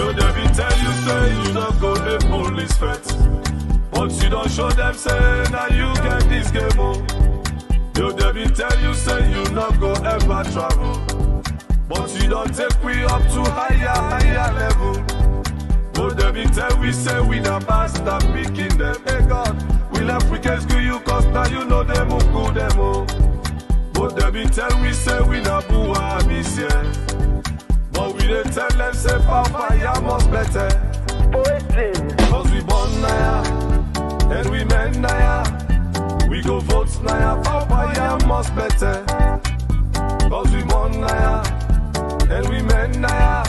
You never tell you say you not go the police fet, but you don't show them say now you get this game on. You never tell you say you not go ever travel, but you don't take we up to higher level. You never tell we say we not bastard picking them. Hey God, we left we can screw you cause now you know them who go them all. But never tell we say we not boo this year. But we didn't tell them say Papa ya must better. Cause we born naya and we men naya. We go vote naya, Papa ya must better. Cause we born naya and we men naya.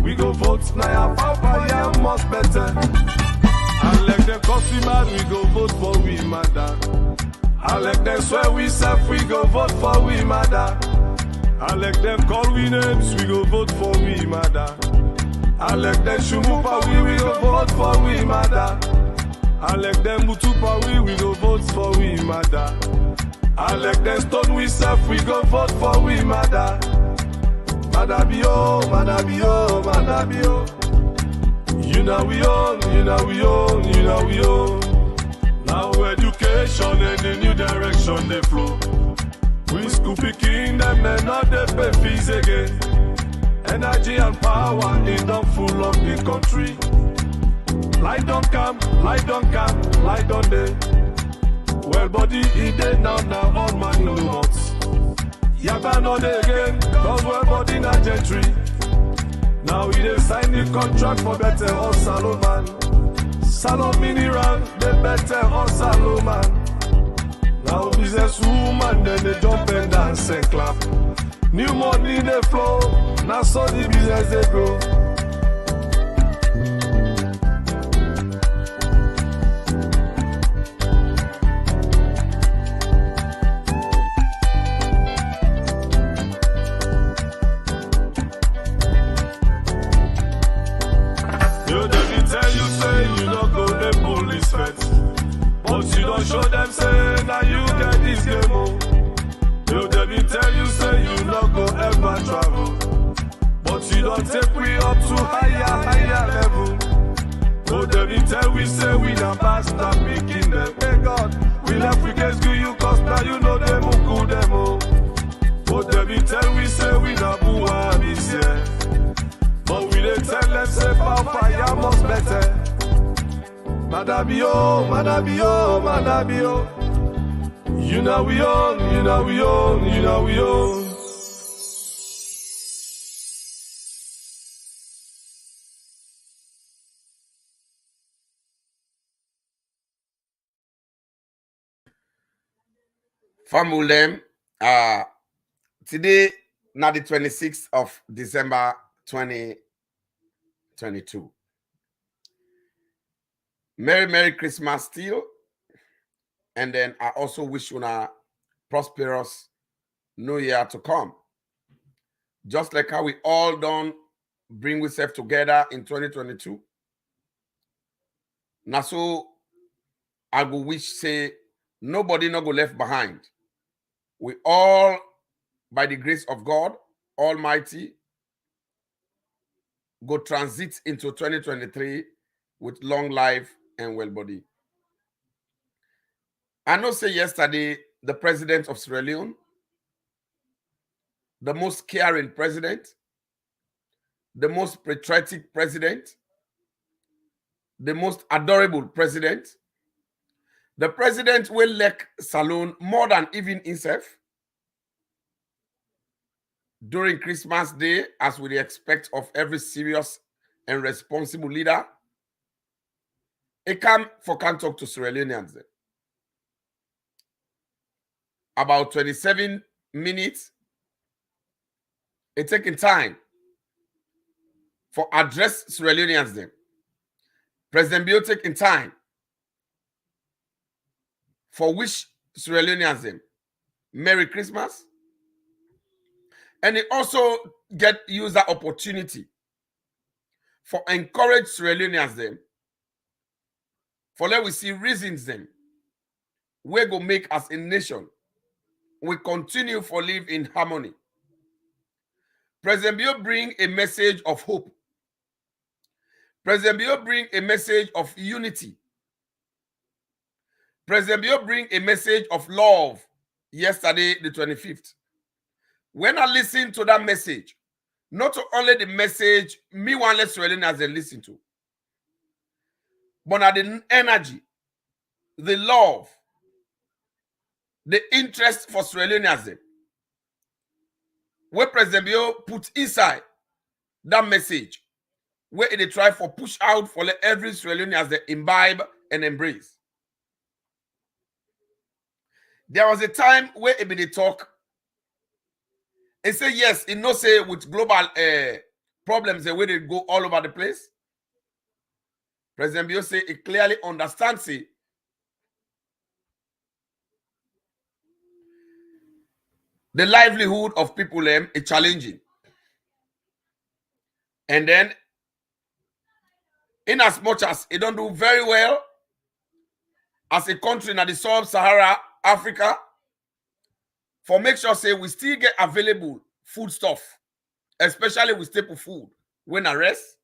We go vote naya, Papa ya must better. And like them cause we mad, we go vote for we mother. And like them swear we self, we go vote for we mother. I like them call we names, we go vote for we mother. I like them Shumupa, we go vote for we mother. I like them Mutupa, we go vote for we mother. I like them Stone we self, we go vote for we mother. Madabio, Madabio, Madabio. You know we own, you know we own, you know we own. Now education and a new direction they flow. We school picking them and not they pay fees again. Energy and power in the full of the country. Light don't come, light don't come, light don't day. Well body it day now all man in the months. Yaba no day again, cause well body na gentry. Now we dey sign the contract for better or Salomon. Salon mineral, they better or Salomon. Now business woman, then they jump and dance and clap. New money they flow, now so the business they grow. You never tell you say you don't go the police fet, but you don't show them say now you get this game on. You never tell you say you not go ever travel, but you don't take we up to higher level. You never tell we say we not bastard picking them. Hey God, we left we can screw you cause now you know them who cool them all. But never tell we say we not boo this year. But we didn't tell them say Papa ya must better. Madabio, Madabio, Madabio. You know we own, you know we own, you know we own. Famulem, today, now the 26th of December 2022. Merry Christmas still. And then I also wish you a prosperous new year to come. Just like how we all done bring ourselves together in 2022. Now so I go wish say nobody no go left behind. We all, by the grace of God Almighty, go transit into 2023 with long life and well body. I know say yesterday, the president of Sierra Leone, the most caring president, the most patriotic president, the most adorable president, the president will like Salone more than even himself. During Christmas Day, as we expect of every serious and responsible leader, he come for can talk to Sierra Leoneans. About 27 minutes, it taking time for address Sierra Leoneans them. President Bio taking time for wish Sierra Leoneans them Merry Christmas. And he also use that opportunity for encourage Sierra Leoneans them. For let we see reasons them. We go make as a nation. We continue for live in harmony. President Bio bring a message of hope President Bio bring a message of unity. President Bio bring a message of love yesterday, the 25th. When I listen to that message, not only the message me one less as they listen to, but now the energy, the love, the interest for Sierra Leoneans, where President Bio put inside that message, where they try for push out for every Sierra Leonean as they imbibe and embrace. There was a time where it be the talk. It say yes, it no say with global problems the way they go all over the place. President Bio say it clearly understands it. The livelihood of people is challenging. And then, in as much as it don't do very well as a country in the sub-Sahara Africa, for make sure say we still get available food stuff, especially with staple food when arrest.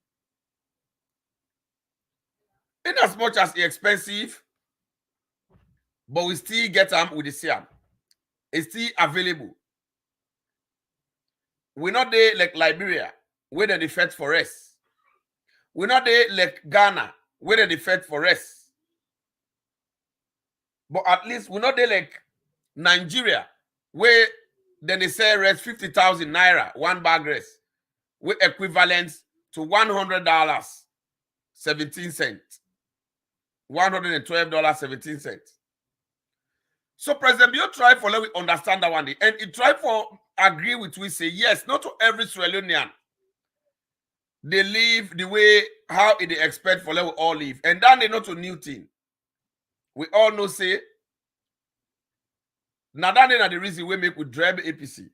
In as much as it's expensive, but we still get them with the Siam. It's still available. We're not there like Liberia, where they fed for us. We're not there like Ghana, where they fed for us. But at least we're not there like Nigeria, where then they say rest 50,000 naira, one bag rest, with equivalent to $100, 17 cents. $112.17. So President Bio try for let we understand that one day. And he try for agree with we say, yes, not to every Sierra Leonean. They live the way how they expect for let we all live. And then they not a new thing. We all know say, now that is the reason we make with drive APC.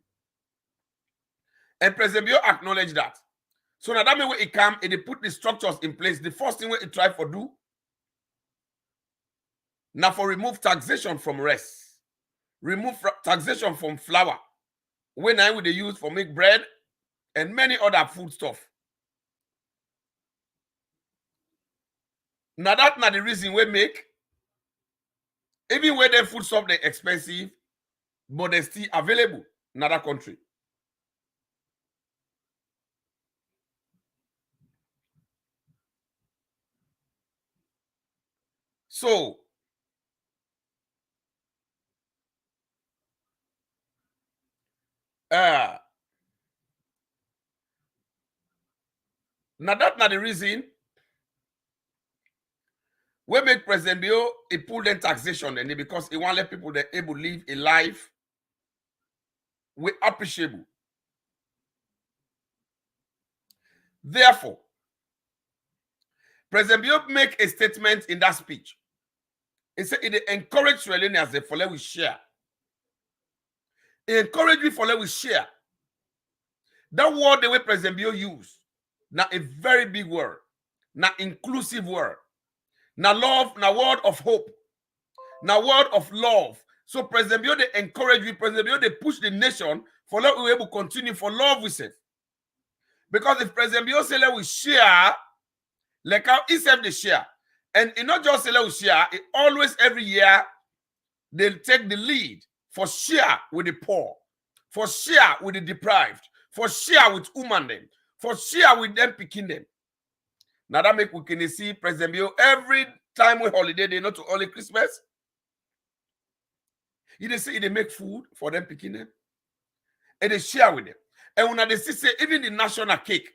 And President Bio acknowledge that. So now that means when it come and they put the structures in place, the first thing we try for do, now for remove taxation from rice, remove taxation from flour, when I would they use for make bread and many other food stuff. Now that's not the reason we make, even when the food stuff they expensive, but they're still available in other country. So now that's not the reason we make President Bio he pull them taxation and because he want let people that able live a life we appreciable. Therefore, President Bio make a statement in that speech. He said it encourage Sierra Leoneans as for let we share. He encourage me for let we share. That word the way President Bio use, now a very big word, now inclusive word, now love, now word of hope, now word of love. So President Bio they encourage me, President Bio they push the nation for let we able to continue for love with it. Because if President Bio say let we share, like how he said they share, and it not just say let we share, it always every year they take the lead for share with the poor, for share with the deprived, for share with women them, for share with them picking them. Now that make we can see President Bio every time we holiday, they not to only Christmas. They say they make food for them picking them, and they share with them. And when they say even the national cake,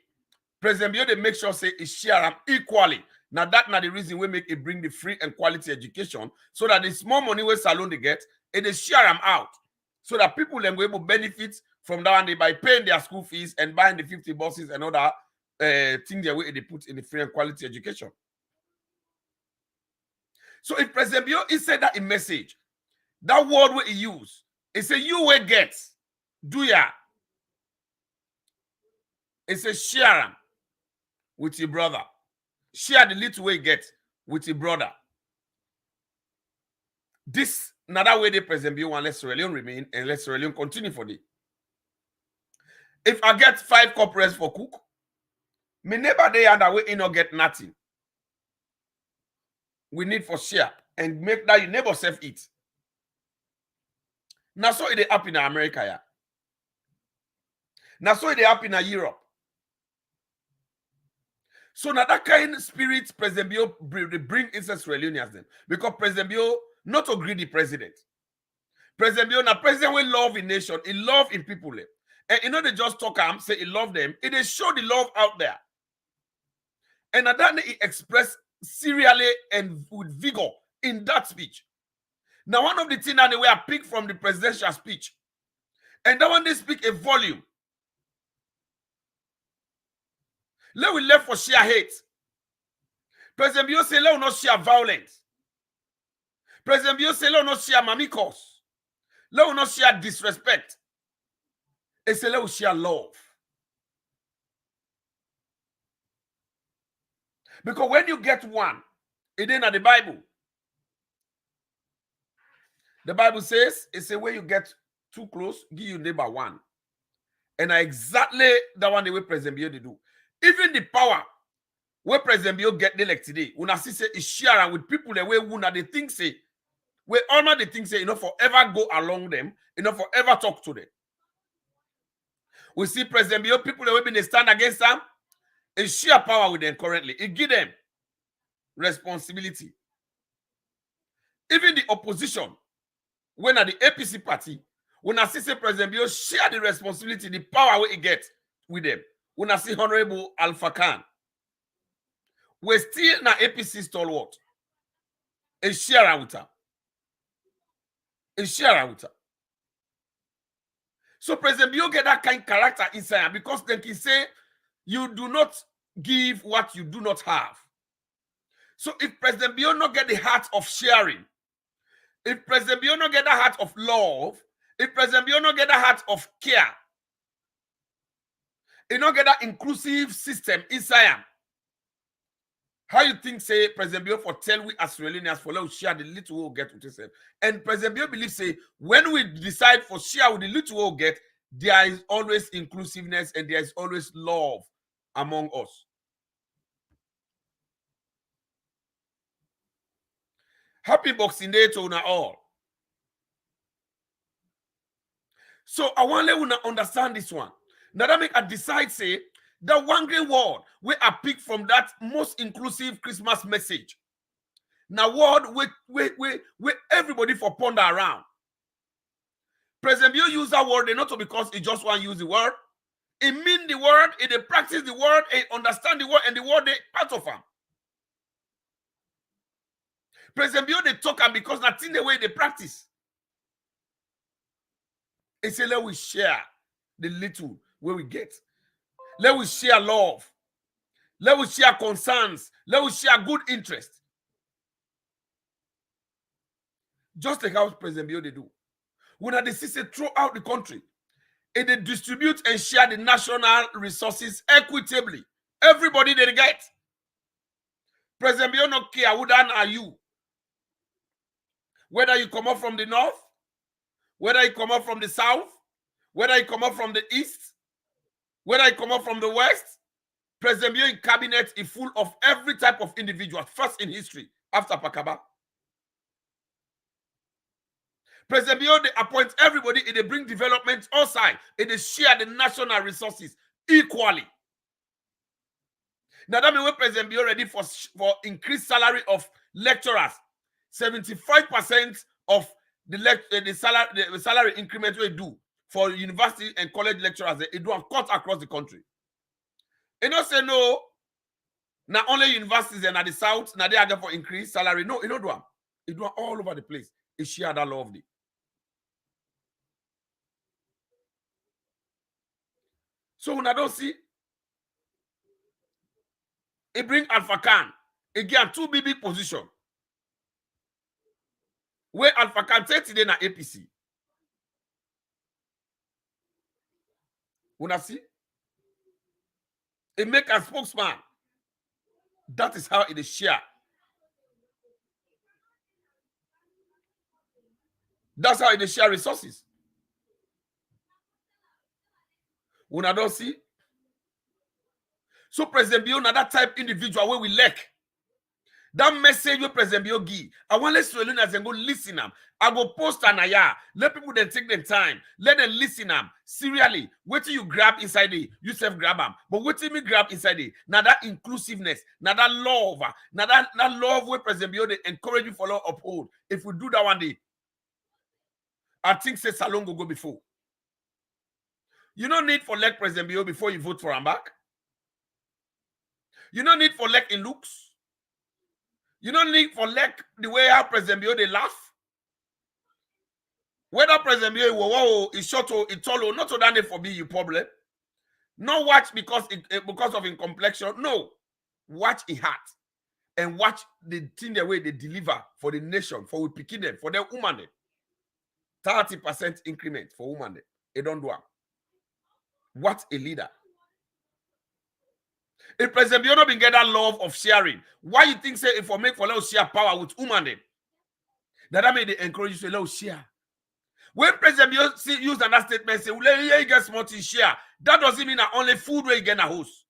President Bio they make sure say it share them equally. Now that's not the reason we make it bring the free and quality education, so that the small money we salon they get, and they share them out, so that people then will able benefit from that one by paying their school fees and buying the 50 buses and other things they put in the free and quality education. So if President Bio he said that in message, that word where he use, he say you will get, do ya? He say share them with your brother. Share the little way you get with your brother. This another way they President Bio and let Sierra Leone remain and let Sierra Leone continue for the. If I get 5 corporates for cook, My neighbor they and that we not get nothing. We need for share and make that your neighbor self eat. Now so it happen in America, yeah. Now so it happen in Europe. So now that kind of spirit President Bio bring inside Sierra Leoneans then. Because President Bio not a greedy president. President Bio na president will love in nation, he love in people. And you know they just talk and say he love them. It they show the love out there. And that he expressed serially and with vigor in that speech. Now, one of the things that they were picked from the presidential speech, and that one they speak a volume. Let we left for sheer hate. President Bio say let we not share violence. President Bio say let we not share mamikos. Let we not share disrespect. They say let we share love. Because when you get one, it ain't at the Bible. The Bible says, it's a way you get too close, give your neighbor one. And exactly the one the way President Bio they do. Even the power where President Bio get the like today, when I see say is sharing with people the way una they think say, where honor the things say, you know, forever go along them, you know, forever talk to them. We see President Bio people the way they stand against them, is share power with them currently. It give them responsibility. Even the opposition, when at the APC party, when I see President Bio share the responsibility, the power we get with them. When I see Honorable Alpha Khan, we're still na APC stalwart. A share out. A share out. So President Bio get that kind of character inside because then he say you do not give what you do not have. So if President Bio not get the heart of sharing, if President Bio not get the heart of love, if President Bio not get the heart of care, he not get that inclusive system inside him. How you think say President Bio for tell we as Sierra Leoneans for let share the little we'll get with yourself? And President Bio believes say when we decide for share with the little we'll get, there is always inclusiveness and there is always love among us. Happy Boxing Day to una all. So I want to let una understand this one. Now that make I decide say that one great word where I pick from that most inclusive Christmas message. Now word where everybody for ponder around. President Bio use that word not because he just want to use the word. It mean the word, they practice the word, and understand the word, and the word they part of them. President Bio they talk and because nothing the way they practice. They say let we share the little where we get. Let we share love. Let we share concerns. Let we share good interest. Just like how President Bio they do. When they see throughout the country, and they distribute and share the national resources equitably. Everybody they get. President Bio no care who than are you. Whether you come up from the north, whether you come up from the south, whether you come up from the east, whether you come up from the west, President Bio in cabinet is full of every type of individual, first in history, after Pakaba. President Bio, they appoint everybody, and they bring development outside, and they share the national resources equally. Now that means when President Bio ready for increased salary of lecturers, 75% of the salary increment we do for university and college lecturers, they do have cut across the country. You don't say no, not only universities and at the south, now they are there for increased salary. No, you don't do them. You do them all over the place. It share that lovely. So when I don't see, it bring Alpha Khan. Again, two big position. Where Alpha Khan take today na APC. When I see, it make a spokesman. That is how it is share. That's how it is share resources. When I don't see, So President Bio na that type individual where we lack. That message where President Bio give, I want let Sierra Leoneans and go listen them. I go post an aya. Let people then take them time. Let them listen them. Serially, wait till you grab inside it. You self grab them. But wait till me grab inside it. Now that inclusiveness, now that love, now that love where President Bio they encourage you follow uphold. If we do that one day, I think say Salon go before. You don't need for elect President Bio before you vote for him back. You don't need for elect in looks. You don't need for elect the way how President Bio they laugh. Whether President Bio is short or it's tall or not so that they forbid you problem. Not watch because of in complexion. No. Watch in heart. And watch the thing the way they deliver for the nation, for we picking them, for their woman. 30% increment for woman. They don't do it. What a leader. If President Bio been get that love of sharing, why you think say if we make for let share power with woman that made they encourage you to let share? When President Bio use that statement say, well, you get small to share, that doesn't mean that only food where you get a host.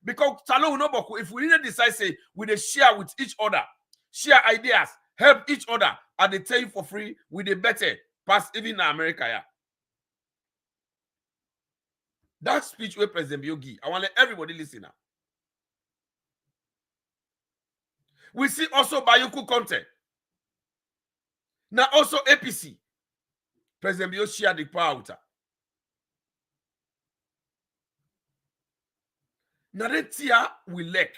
Because if we really decide say we they share with each other, share ideas, help each other, and they tell you for free, we the better pass even in America. Yeah. That speech where President Bio give, I want to let everybody listen now. We see also Bayuku content. Now also APC. President Bio share the power out. Now then tia we lack.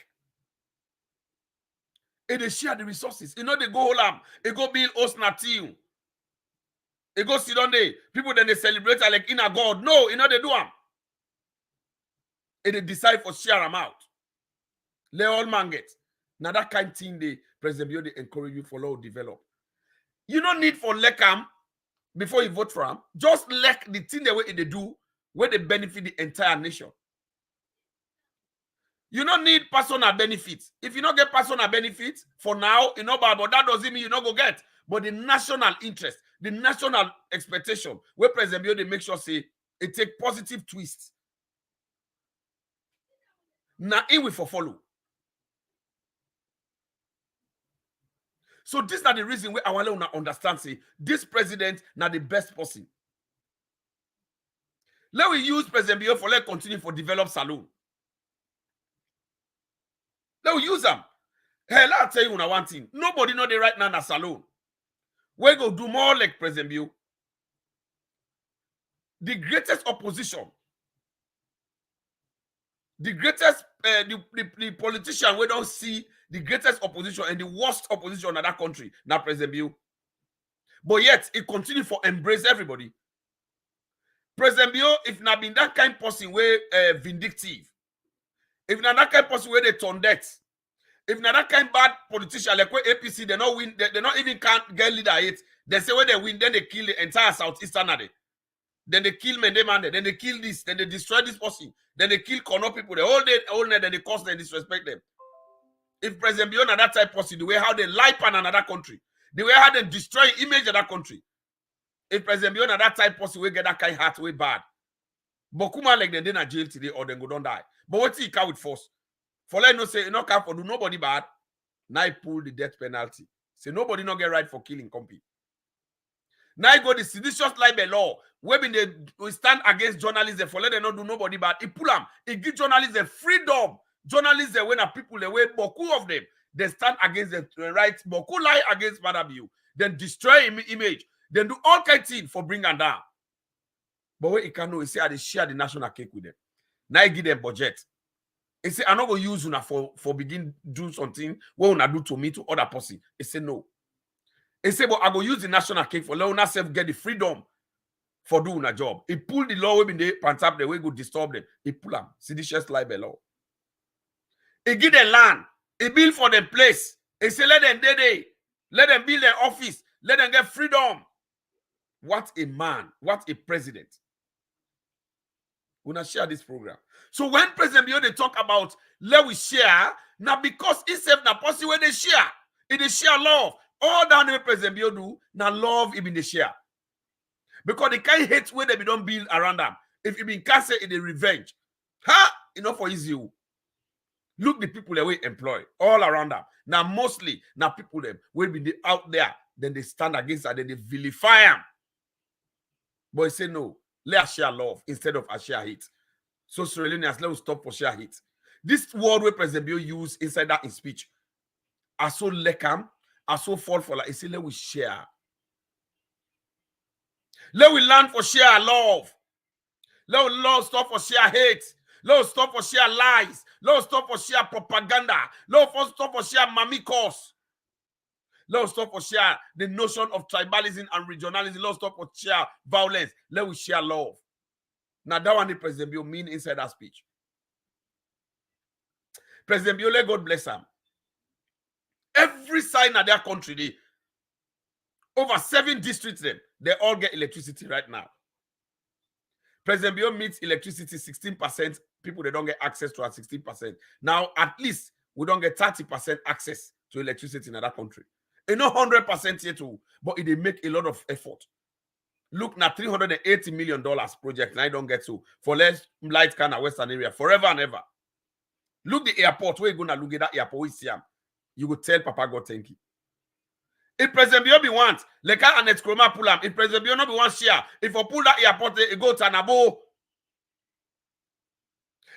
And they share the resources. You know they go hold they go build Osnatiu. They go sit on there. People then they celebrate like in a God. No, you know they do them. And they decide for share them out. Let all man get. Now that kind of thing they President Bio they encourage you for law develop. You don't need for lack them before you vote for them. Just lack the thing the way they do where they benefit the entire nation. You don't need personal benefits. If you don't get personal benefits for now, you know, but that doesn't mean you don't go get. But the national interest, the national expectation, where President Bio they make sure say it take positive twists. Now in we for follow. So this is the reason where I want to understand say this president now the best person. Let we use President Bio for let continue for develop Salon. Let we use them. Hey, I'll tell you one thing. Nobody know the right now na Salon. We go do more like President Bio. The greatest opposition, the greatest the politician we don't see the greatest opposition and the worst opposition in that country now President Bio. But yet it continue for embrace everybody. President Bio, if not been that kind of person where vindictive, if not that kind of person where they turn debt, if not that kind of bad politician like where APC they not win, they not even can't get leader it. They say when they win, then they kill the entire Southeastern. Then they kill Mendemande, then they kill this, then they destroy this person, then they kill Kono people, the whole day, all night, then they curse them, disrespect them. If President Bio that type of person, the way how they lie pan another country, the way how they destroy image of that country. If President Bio that type of person, we get that kind of heart way bad. But Kuma like they in jail today or they go don't die. But what he can with force? For let no say you no can for do nobody bad. Now he pull the death penalty. Say nobody not get right for killing company. Now he go the seditious libel law. Where they stand against journalism for let them not do nobody bad. He pull them. He give journalism freedom. Journalists when people the way boku of them they stand against the rights. Boku lie against Madam Bio. Then destroy image. Then do all kind of things for bring them down. But what he can know is say they share the national cake with them. Now he give them budget. He say I'm not gonna use una for begin do something what una do to me to other person. He say no. He say but I go use the national cake for let una self get the freedom for doing a job. He pull the law when they pants up the way go disturb them. He pull them seditious libel law. He give them land. He build for them place. He say let them let them build their office. Let them get freedom. What a man. What a president. We're not share this program. So when President Bio they talk about let we share, now because it's not possible when they share. It is share love. All that the President Bio do, now love even the share. Because they can't hate where they don't build around them. If it been cancer, it is revenge. enough for easy. Look the people that we employ all around them. Now, mostly, now people them will be out there, then they stand against that, then they vilify them. But he say no, let us share love instead of us share hate. So Sierra Leoneans, let us stop for share hate. This word where President Bio used inside that in speech, are so lekam, are so fall for like he say, let we share. Let we learn for share love. Let us stop for share hate. Let us stop for share lies. Let us stop for share propaganda. Let us stop for share mamikos. Let us stop for share the notion of tribalism and regionalism. Let us stop for share violence. Let us share love. Now that one the President Bio mean inside that speech. President Bio, let God bless him. Every side of their country, they over 7 districts, they all get electricity right now. President Bio meets electricity 16%. People, they don't get access to at 16%. Now, at least, we don't get 30% access to electricity in that country. It's not 100% yet, too, but they make a lot of effort. Look, now $380 million project, and I don't get to, for less light kind of Western area, forever and ever. Look the airport, where you going to look at that airport, we see them. You will tell Papa God thank you. If President Bio be want, like and Annette Kroma pull him. If President Bio not be want share, if I pull that airport, it go to Nabo.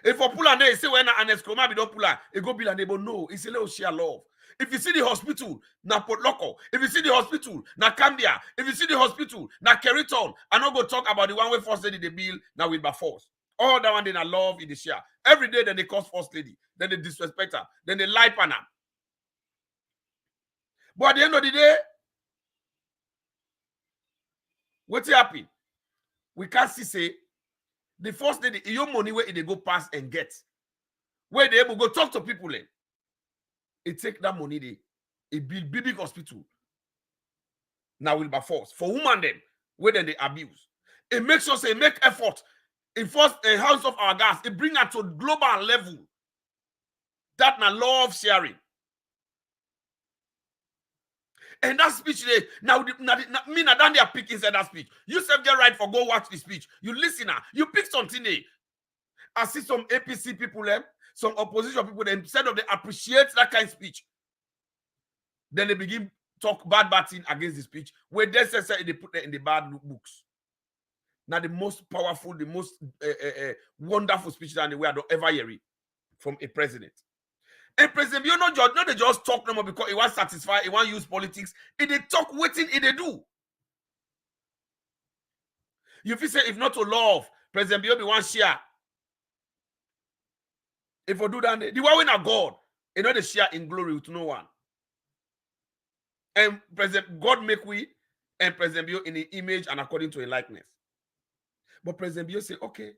If I pull and they say when Annette Kroma be don't pull her, it go be and they go no. It's a little share love. If you see the hospital, na Port Loco. If you see the hospital, na Cambia. If you see the hospital, na Keriton. I not go talk about the one way first lady the bill now with by force. All that one they na love in the share. Every day then they cause first lady, then they disrespect her, then they lie pan her. But at the end of the day, what's happening? We can't see say the first lady, your money where they go pass and get. Where they able go talk to people. It take that money, they build big hospital. Now will by force. For women them, where then they abuse. It makes us say make effort. In first a house of our gas, it bring her to global level. That na love sharing. And that speech, now me na down there pick inside that speech. You self get right for go watch the speech. You listener, you pick something there. I see some APC people, some opposition people, instead of they appreciate that kind of speech, then they begin talk bad thing against the speech. Where they say they put it in the bad books. Now the most powerful, the most wonderful speech that we have ever hear from a president. A president, you know, they just talk no more because he wants satisfy, he want use politics. If they talk, waiting, if they do. If you say, if not to love, President Bio be one share. If we do that, the one we not God, you know, they share in glory with no one. And President God make we and President Bio in the image and according to a likeness. But President Bio say, okay,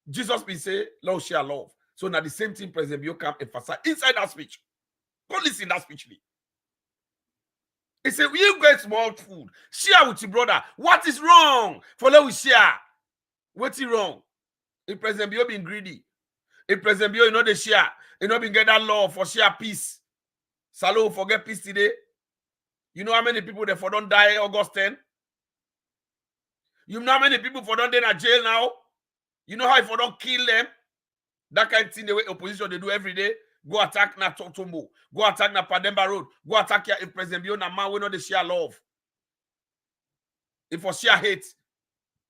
Jesus be say, Lord share love. So now the same thing President Bio can emphasize inside that speech. Go listen that speech. He said, you get small food. Share with your brother. What is wrong? For let we share. What's wrong? If President Bio being greedy. If President Bio, you know, they share. You know, been get that law for share peace. Salo, forget peace today. You know how many people they for don't die August 10? You know how many people for don't die in jail now? You know how if for don't kill them? That kind of thing the way opposition they do every day. Go attack na Totombo. Go attack na Pademba Road. Go attack here if President Bio na man we know they share love. If for share hate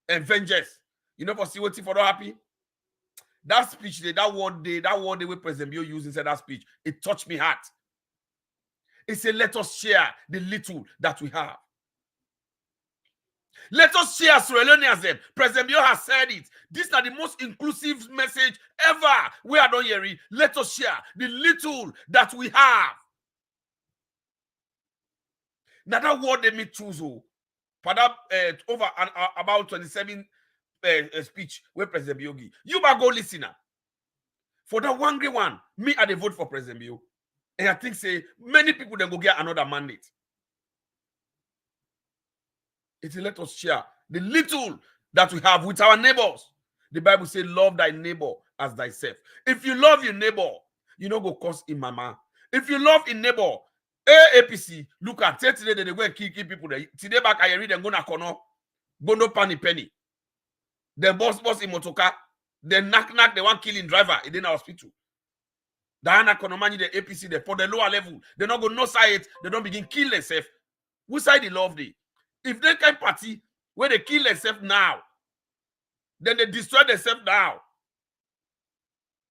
and vengeance. You know for see what if for not happy? That speech day, that word day where President Bio used inside that speech, it touched me heart. It said, let us share the little that we have. Let us share Sierra Leoneans. President Bio has said it. This is the most inclusive message ever. We are not hearing. Let us share the little that we have. Now that word they me choose for that over about 27 speech where President Bio give. You might go listener. For that one great one, me I dey vote for President Bio. And I think say many people then go get another mandate. It's a let us share the little that we have with our neighbors. The Bible says, love thy neighbor as thyself. If you love your neighbor, you don't go cause in mama. If you love in neighbor, APC, look at today they go and kill people there. Today back I read them go na kono, bono penny. Then boss in motoka. They knock the one killing driver in the hospital. Diana Konomani, the APC, they for the lower level, they not go no side, they don't begin kill themselves. Which side they love they? If they can party where they kill themselves now, then they destroy themselves now.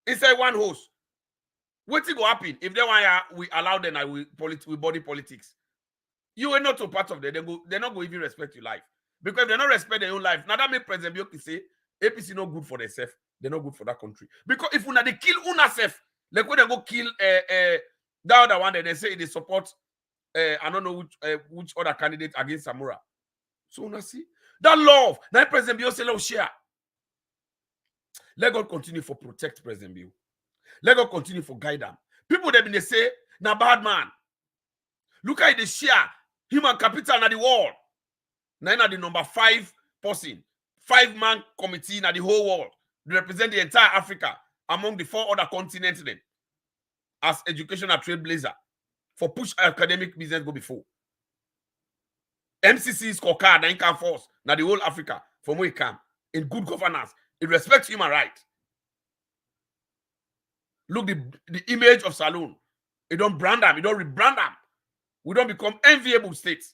Inside one host. What's go happen if they want we allow them and we body politics? You are not a part of them. They're not going to even respect your life. Because if they don't respect their own life, now that make President Bioki say APC not good for themselves, they're not good for that country. Because if they kill una self, like when they go kill the other one, they say they support I don't know which other candidate against Samura. So una see that love. Now President Bioki say let share. Let God continue for protect President Bio. Let God continue for guide them. People they say na bad man. Look at the share human capital na the world. Now na the number 5 person, 5-man committee na the whole world. They represent the entire Africa among the 4 other continents then as educational trailblazer for push academic business go before. MCC's scorecard na income force na the whole Africa from where it come in good governance. It respects human rights. Look the image of Saloon. It don't brand them. It don't rebrand them. We don't become enviable states.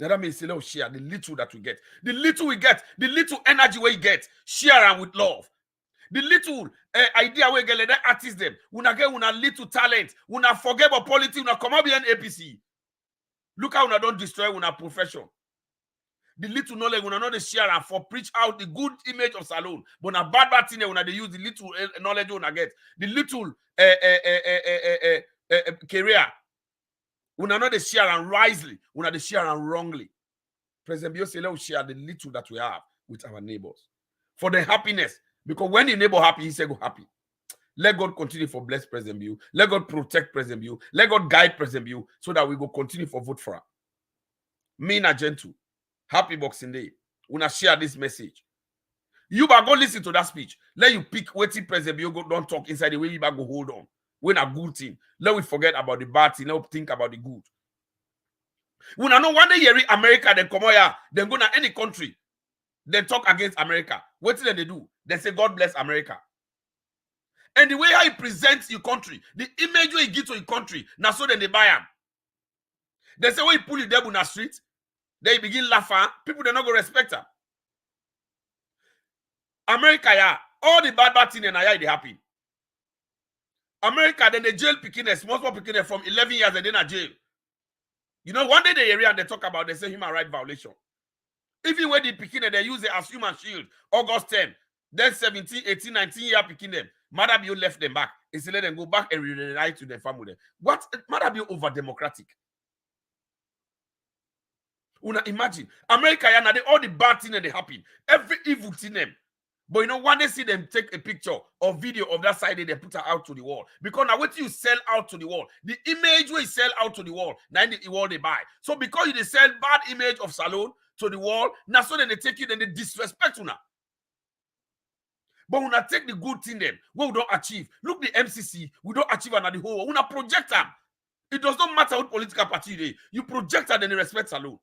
Now that means share the little that we get. The little we get, the little energy we get, share them with love. The little idea we get, let that artist them. Una get una little talent. Una forget about politics. Una come up here in APC. Look how una don't destroy una profession. The little knowledge una not share and for preach out the good image of Salon. But na bad thing una they use the little knowledge una get. The little career. Una not share and wisely. Una they share and wrongly. President Bio say let us share the little that we have with our neighbors. For the happiness. Because when the neighbor happy, he say go happy. Let God continue for bless President Bio. Let God protect President Bio. Let God guide President Bio so that we go continue for vote for her. Me na gentle. Happy Boxing Day. Una share this message. You go listen to that speech. Let you pick what President Bio don't talk inside the way you go hold on. When a good thing. Let we forget about the bad thing. Let we think about the good. When I know one day you America, then come here, then go to any country. They talk against America. What did they do? They say God bless America. And the way how he presents your country, the image where he gives to your country, now so then they buy him. They say when he pull you there on the street, they begin laughing. People they not go respect her. America, yeah, all the bad things in they happen. America, then they jail picking small picking from 11 years and then a jail. You know, one day the area they talk about, they say human rights violation. Even when they picking they use it as human shield. August 10, then 17, 18, 19 year picking them. Mother Bio left them back. It's let them go back and reunite to their family. What? Mother Bio over democratic. Una imagine America, yeah, now all the bad things that they happen, every evil thing them. But you know, when they see them take a picture or video of that side, they put her out to the wall. Because now what you sell out to the wall, the image where you sell out to the wall, now the wall they buy. So because you they sell bad image of Salon to the wall, now so then they take you, then they disrespect you now. But when I take the good thing them, what we don't achieve. Look the MCC, we don't achieve another whole. When I project them, it does not matter what political party they. You project them, then they respect Salon.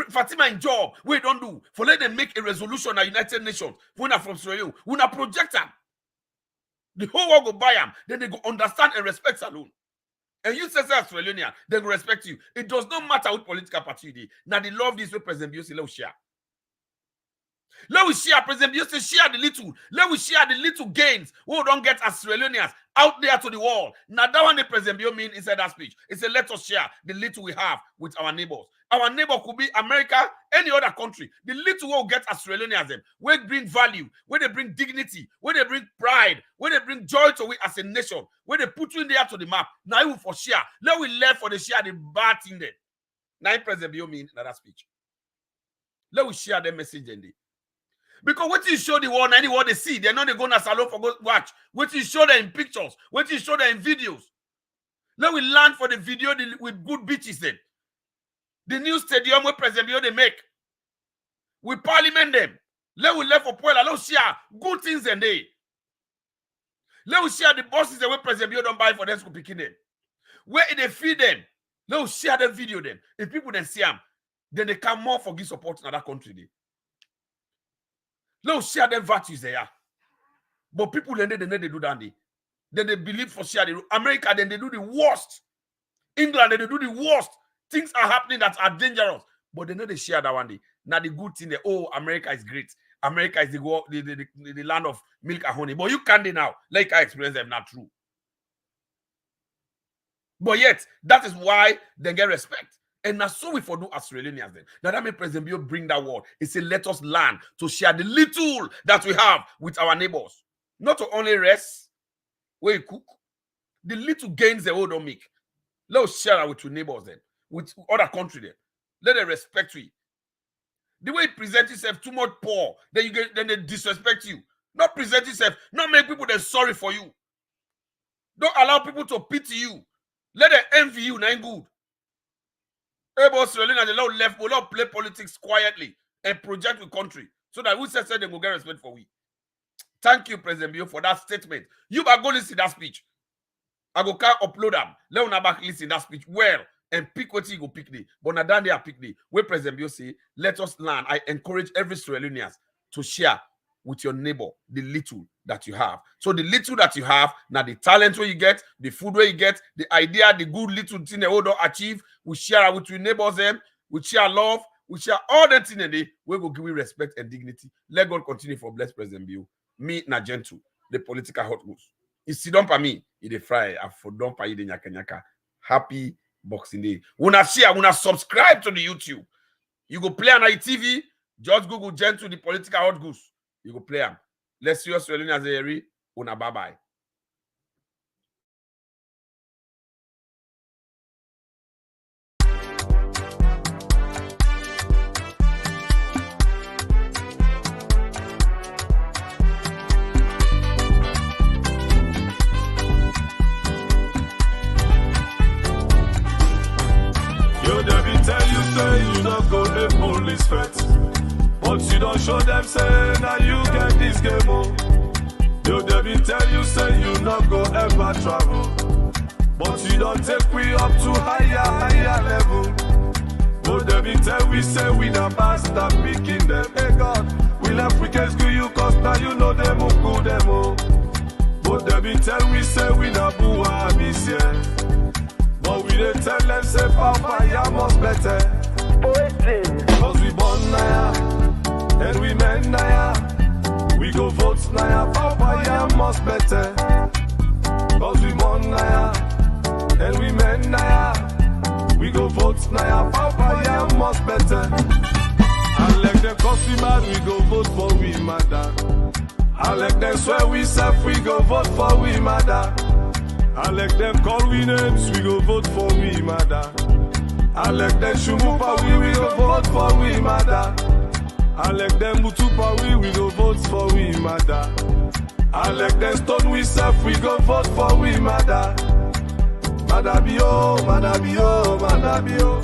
Fatima in job, we don't do for let them make a resolution at United Nations. When I'm from Sierra Leone, when I project them, the whole world go buy them, then they go understand and respect Salon. And you say Australian, they go respect you. It does not matter what political party they. Now they love this way President Bio say let us share. Let we share, President Bio say share the little. Let we share the little gains we don't get as Australians out there to the world. Now that one the President Bio mean inside that speech. It said let us share the little we have with our neighbors. Our neighbor could be America, any other country. The little we'll get Australians them. Where they bring value, where they bring dignity, where they bring pride, where they bring joy to we as a nation, where they put you in there to the map. Now you for share. Let we learn for the share the bad thing there. Now President Bio mean that speech. Let we share the message in there. Because what you show the world, any what they see, they're not going to Salon for go watch. What you show them in pictures, what you show them in videos. Let we learn for the video with good beaches then. The new stadium where President Bio they make. We parliament them. Let we left for Puebla. Let us share good things and they. Let us share the buses that where President Bio don't buy for them to pick in them. Where they feed them. Let us share the video them. If people then see them, then they come more for give support in other country. They. Let's share them virtues there. But people then they do that. Then they believe for share the America, then they do the worst. England, then they do the worst. Things are happening that are dangerous. But they know they share that one day. Now the good thing, America is great. America is the land of milk and honey. But you can't now. Like I experience them, not true. But yet, that is why they get respect. And that's so we for do Australians then. Now that made President Bio bring that word. He said, let us learn to share the little that we have with our neighbors. Not to only rest where you cook. The little gains the world don't make. Let us share that with your neighbors then. With other country then. Let them respect you. The way you present yourself too much poor, then they disrespect you. Not present yourself, not make people that sorry for you. Don't allow people to pity you. Let them envy you, not good. Everybody Australian and the law left will not play politics quietly and project the country so that we say they will get respect for we. Thank you, President Bio, for that statement. You better go listen to that speech. I go can't upload them. Let una back listen to that speech well and pick what you go pick the. But now down there pick the. Where President Bio say, let us learn. I encourage every Australian to share with your neighbor the little that you have. So the little that you have, now the talent where you get, the food where you get, the idea, the good little thing they all don't achieve, we share with your neighbors them, we share love, we share all that thing in the we go give you respect and dignity. Let God continue for bless President Bio. Me na gentle, the political hot goose. It's sit down for me, it a fry, and for don't pay the nyaka. Happy Boxing Day. Una share, una subscribe to the YouTube. You go play on TV, just Google gentle, the political hot goose. You go play them. Let's see us as a area. Una bye-bye. Yo, Debbie tell you say you not go the police vet. But you don't show them say now you get this game on. Yo, Debbie tell you say you not go ever travel. But you don't take we up to higher level. Yo, Debbie tell we say we not bastard picking them. Hey God, we left we can screw you cause now you know them who go them all. But Debbie tell we say we not boo this year. But we didn't tell them say Papa ya must better. Cause we born now. And we men naya, we go vote naya, Papa ya must better. Cause we born naya, and we men naya, we go vote naya, Papa ya must better. I like them cause we mad, we go vote for we mother. I like them swear we self, we go vote for we mother. I like them call we names, we go vote for we mother. I like them shumupa, we go vote for we mother. I like them Mutupa, we go vote for we mother. I like them stone we self, we go vote for we mother. Madabio, Madabio, Madabio.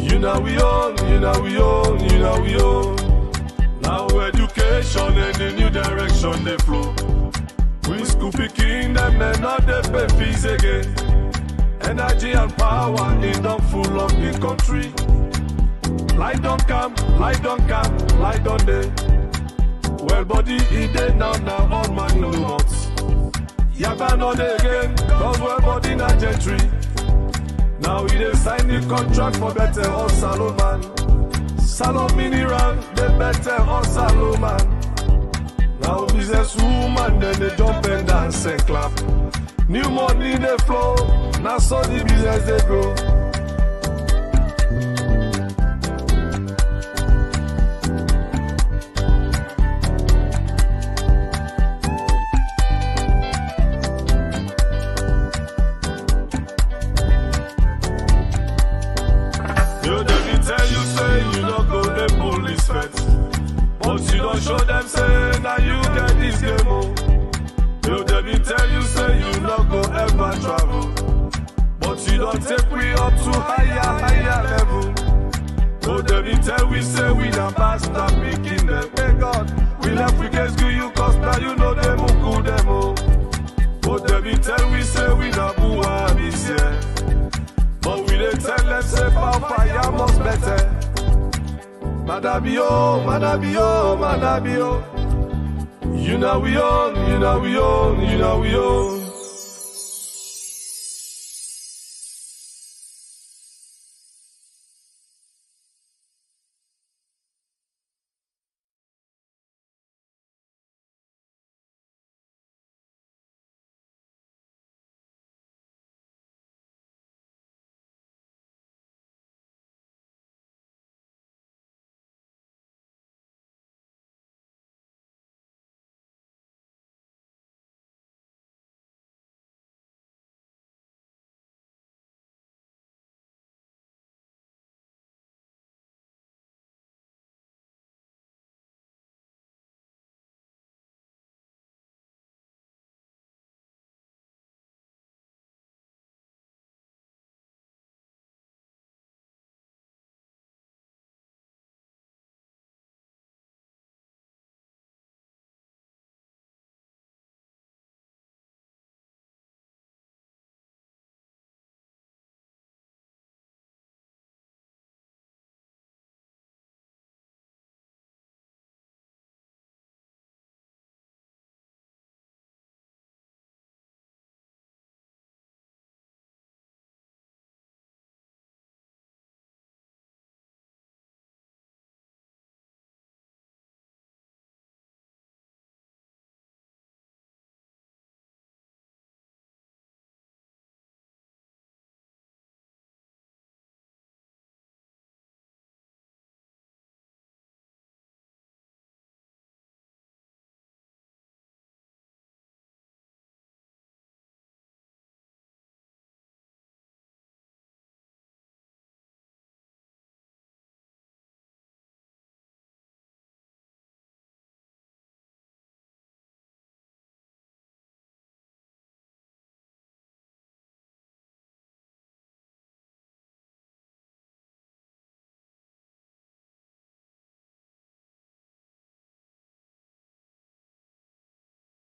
You know we own, you know we own, you know we own. Now education and the new direction they flow. We school picking them, they not they pay fees again. Energy and power, it don't full of the country. Light don't come, light don't come, light don't day. Well, body it day now, all man no months. Yaba no day again, cause well body na gentry. Now we dey sign the contract for better on Salomon. Salon mineral, they better on Salomon. Now business woman, then they jump and dance and clap. New money they flow, now so the business they grow. But you don't show them say now you get this game on. Yo, Debbie tell you say you not go ever travel. But you don't take we up to higher level. Yo, Debbie tell we say we not bastard picking them. Hey God, we left we can screw you cause now you know them who go them all. But Debbie tell we say we not boo this year. But we didn't tell them say Papa ya must better. Madabio, Madabio, Madabio. You know we own, you know we own, you know we own.